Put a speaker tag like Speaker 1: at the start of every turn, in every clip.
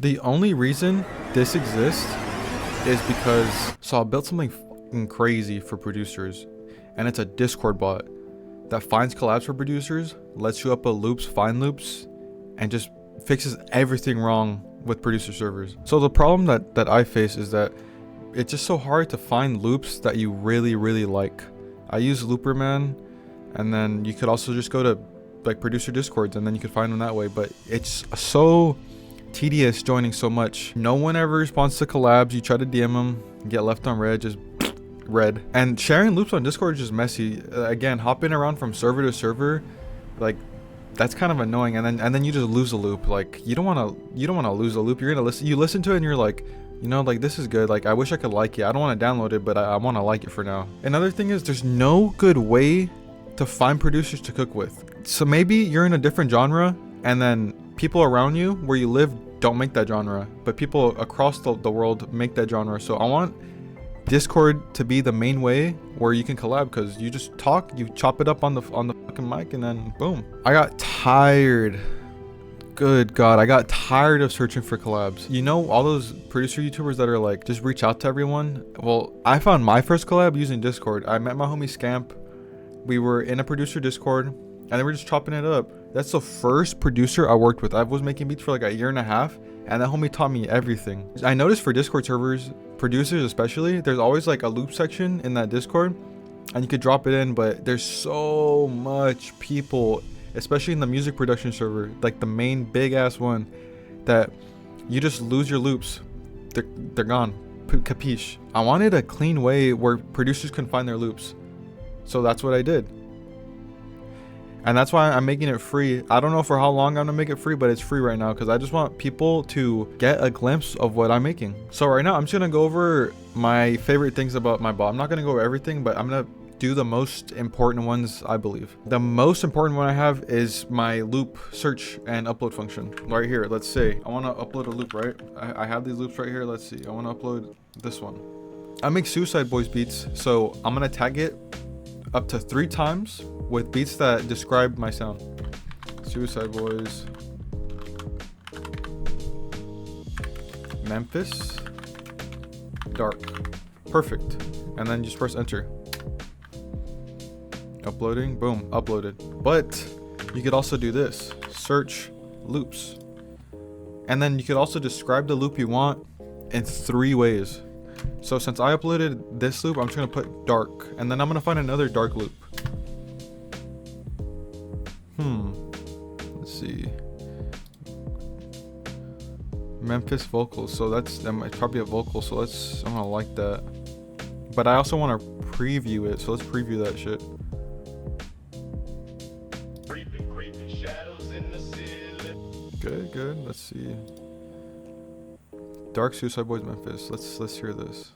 Speaker 1: The only reason this exists is because I built something fucking crazy for producers, and it's a Discord bot that finds collabs for producers, lets you upload loops, find loops, and just fixes everything wrong with producer servers. So the problem that I face is that it's just so hard to find loops that you really like. I use Looperman, and then you could also just go to like producer discords and then you could find them that way, but it's so tedious joining so much. No one ever responds to collabs. You try to DM them, get left on red, just red. And sharing loops on Discord is just messy. Again, hopping around from server to server, like that's kind of annoying. And then you just lose a loop. Like you don't want to lose a loop. You're gonna listen. You listen to it and you're like, you know, like this is good. Like I wish I could like it. I don't want to download it, but I want to like it for now. Another thing is there's no good way to find producers to cook with. So maybe you're in a different genre, and then people around you where you live don't make that genre, but people across the world make that genre. So I want Discord to be the main way where you can collab, because you just talk, you chop it up on the fucking mic, and then boom. I got tired. Good God, I got tired of searching for collabs. You know, all those producer YouTubers that are like, just reach out to everyone. Well, I found my first collab using Discord. I met my homie Scamp. We were in a producer Discord, and they were just chopping it up. That's the first producer I worked with. I was making beats for like a year and a half, and that homie taught me everything. I noticed for Discord servers, producers especially, there's always like a loop section in that Discord, and you could drop it in, but there's so much people, especially in the music production server, like the main big ass one, that you just lose your loops. They're gone. Capiche? I wanted a clean way where producers can find their loops. So that's what I did. And that's why I'm making it free. I don't know for how long I'm gonna make it free, but it's free right now because I just want people to get a glimpse of what I'm making. So right now I'm just gonna go over my favorite things about my bot. I'm not gonna go over everything, but I'm gonna do the most important ones, I believe. The most important one I have is my loop search and upload function. Right here, let's say I wanna upload a loop, right? I have these loops right here. Let's see, I wanna upload this one. I make Suicide Boys beats, so I'm gonna tag it up to 3 times with beats that describe my sound. Suicide Boys, Memphis, Dark. Perfect. And then just press enter. Uploading, boom, uploaded. But you could also do this, search loops. And then you could also describe the loop you want in 3 ways. So since I uploaded this loop, I'm just gonna put dark, and then I'm gonna find another dark loop. Let's see. Memphis vocals, so that might probably a vocal, so I'm gonna like that. But I also wanna preview it, so let's preview that shit. Good, let's see. Dark Suicide Boys Memphis. Let's hear this.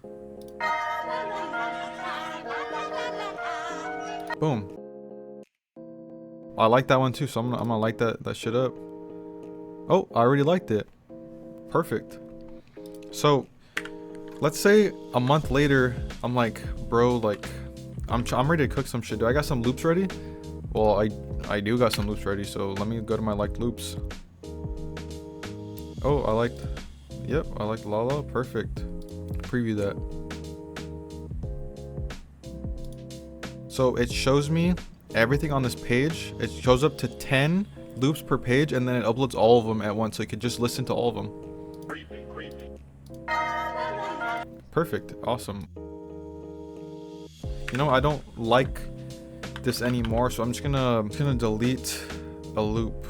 Speaker 1: Boom. I like that one too, so I'm gonna like that shit up. Oh, I already liked it. Perfect. So let's say a month later, I'm like, bro, like I'm ready to cook some shit. Do I got some loops ready? Well, I do got some loops ready, so let me go to my liked loops. Oh, I liked Lala. Perfect. Preview that. So it shows me everything on this page. It shows up to 10 loops per page, and then it uploads all of them at once, so you could just listen to all of them. Perfect. Awesome. You know, I don't like this anymore, so I'm just gonna delete a loop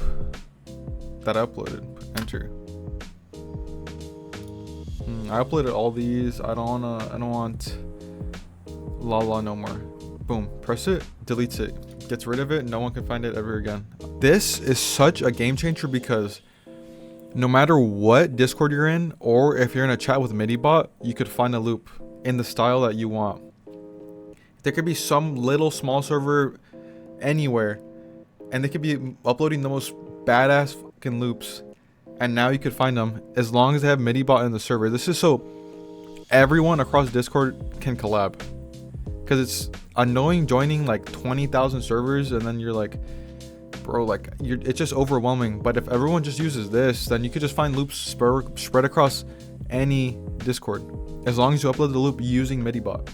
Speaker 1: that I uploaded. Enter. I uploaded all these. I don't want Lala no more. Boom. Press it, deletes it, gets rid of it. No one can find it ever again. This is such a game changer because no matter what Discord you're in, or if you're in a chat with MIDIBot, you could find a loop in the style that you want. There could be some little small server anywhere, and they could be uploading the most badass fucking loops, and now you could find them as long as they have MIDIBot in the server. This is so everyone across Discord can collab, because it's annoying joining like 20,000 servers and then you're like, bro, like it's just overwhelming. But if everyone just uses this, then you could just find loops spread across any Discord, as long as you upload the loop using Midibot.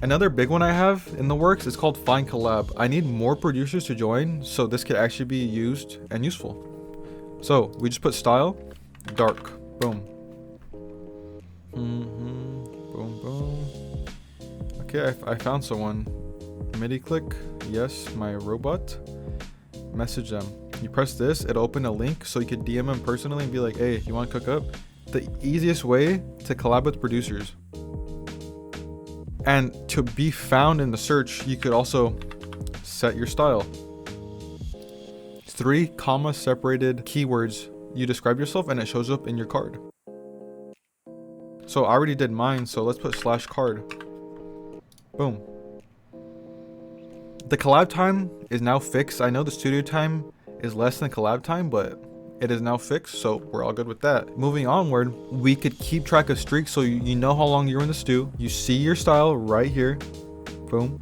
Speaker 1: Another big one I have in the works is called Find Collab. I need more producers to join so this could actually be used and useful. So we just put style, dark, boom. Boom, boom. Okay, I found someone. MIDI click, yes, my robot. Message them. You press this, it'll open a link so you could DM them personally and be like, hey, you want to cook up? The easiest way to collab with producers. And to be found in the search, you could also set your style. 3 comma separated keywords. You describe yourself and it shows up in your card. So I already did mine, so let's put /card. Boom. The collab time is now fixed. I know the studio time is less than collab time, but it is now fixed, so we're all good with that. Moving onward, we could keep track of streaks, so you know how long you're in the stew. You see your style right here. Boom.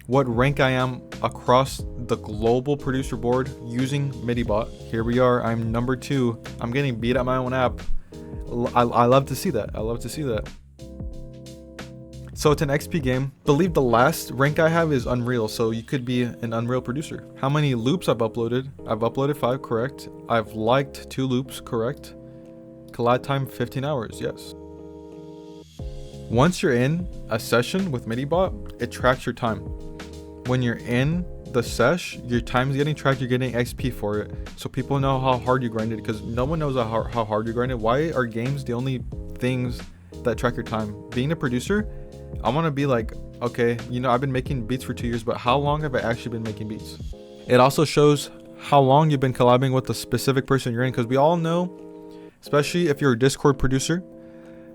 Speaker 1: What rank I am across the global producer board using Midibot. Here we are. I'm number 2. I'm getting beat at my own app. I love to see that. I love to see that. So it's an XP game. Believe the last rank I have is Unreal, so you could be an Unreal producer. How many loops I've uploaded? I've uploaded 5, correct. I've liked 2 loops, correct. Collab time 15 hours, yes. Once you're in a session with Midibot, it tracks your time. When you're in the sesh, your time's getting tracked, you're getting XP for it. So people know how hard you grinded, because no one knows how hard you grinded. Why are games the only things that track your time? Being a producer, I want to be like, okay, you know, I've been making beats for 2 years, but how long have I actually been making beats? It also shows how long you've been collabing with the specific person you're in, because we all know, especially if you're a Discord producer,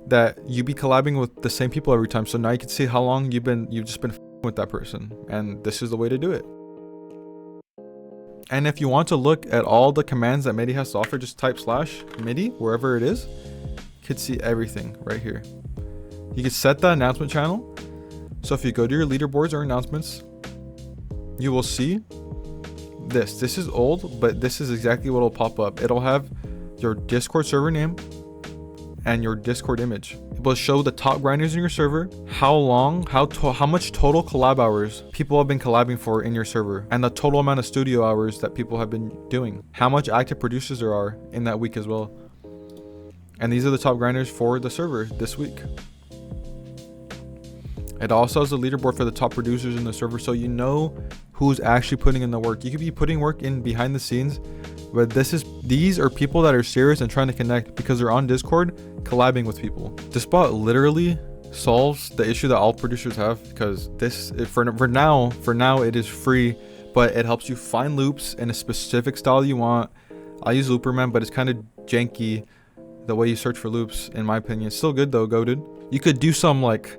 Speaker 1: that you be collabing with the same people every time. So now you can see how long you've just been with that person, and this is the way to do it. And if you want to look at all the commands that MIDI has to offer, just type /MIDI wherever it is. You could see everything right here. You can set the announcement channel. So if you go to your leaderboards or announcements, you will see this. This is old, but this is exactly what will pop up. It'll have your Discord server name and your Discord image. It will show the top grinders in your server, how long, how much total collab hours people have been collabing for in your server, and the total amount of studio hours that people have been doing, how much active producers there are in that week as well. And these are the top grinders for the server this week. It also has a leaderboard for the top producers in the server, so you know who's actually putting in the work. You could be putting work in behind the scenes, but these are people that are serious and trying to connect because they're on Discord collabing with people. This bot literally solves the issue that all producers have, because for now it is free, but it helps you find loops in a specific style you want. I use Looperman, but it's kind of janky the way you search for loops, in my opinion. It's still good though, goated. You could do some like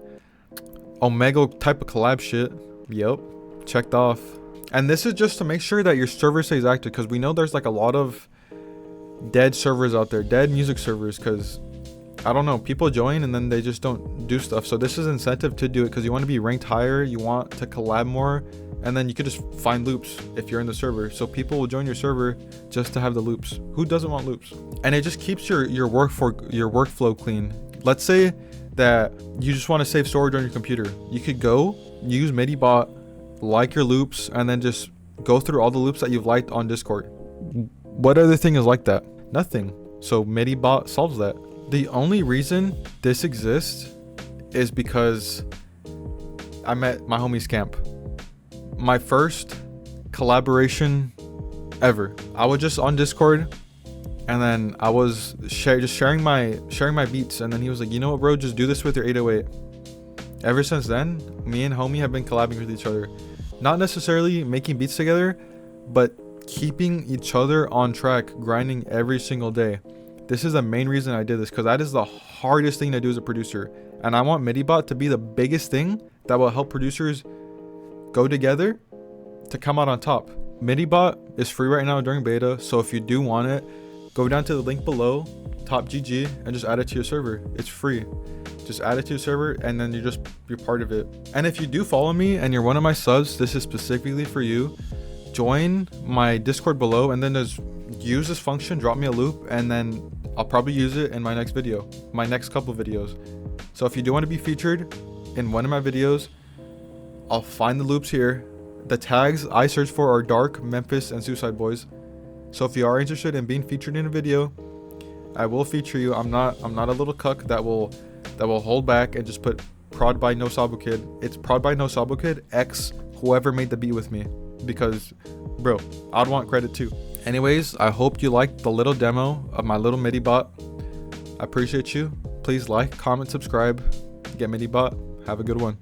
Speaker 1: Omega type of collab shit. Yep, checked off. And this is just to make sure that your server stays active, because we know there's like a lot of dead servers out there, dead music servers, because I don't know, people join and then they just don't do stuff. So this is incentive to do it, because you want to be ranked higher, you want to collab more, and then you could just find loops if you're in the server. So people will join your server just to have the loops. Who doesn't want loops? And it just keeps your workflow clean. Let's say that you just want to save storage on your computer. You could go use Midibot, like your loops, and then just go through all the loops that you've liked on Discord. What other thing is like that? Nothing. So Midibot solves that. The only reason this exists is because I met my homie Scamp. My first collaboration ever. I was just on Discord, and then I was sharing my beats, and then he was like, you know what, bro, just do this with your 808. Ever since then, me and homie have been collabing with each other. Not necessarily making beats together, but keeping each other on track, grinding every single day. This is the main reason I did this, because that is the hardest thing to do as a producer. And I want Midibot to be the biggest thing that will help producers go together to come out on top. Midibot is free right now during beta, so if you do want it, go down to the link below, top GG, and just add it to your server. It's free. Just add it to your server, and then you're part of it. And if you do follow me and you're one of my subs, this is specifically for you. join my Discord below, and then just use this function, drop me a loop, and then I'll probably use it in my next video, my next couple videos. So if you do want to be featured in one of my videos, I'll find the loops here. The tags I search for are Dark, Memphis, and Suicide Boys. So if you are interested in being featured in a video, I will feature you. I'm not a little cuck that will hold back and just put prod by No Sabo Kid. It's prod by No Sabo Kid X whoever made the beat with me, because bro, I'd want credit too. Anyways, I hope you liked the little demo of my little MIDI bot. I appreciate you. Please like, comment, subscribe, get MIDI bot. Have a good one.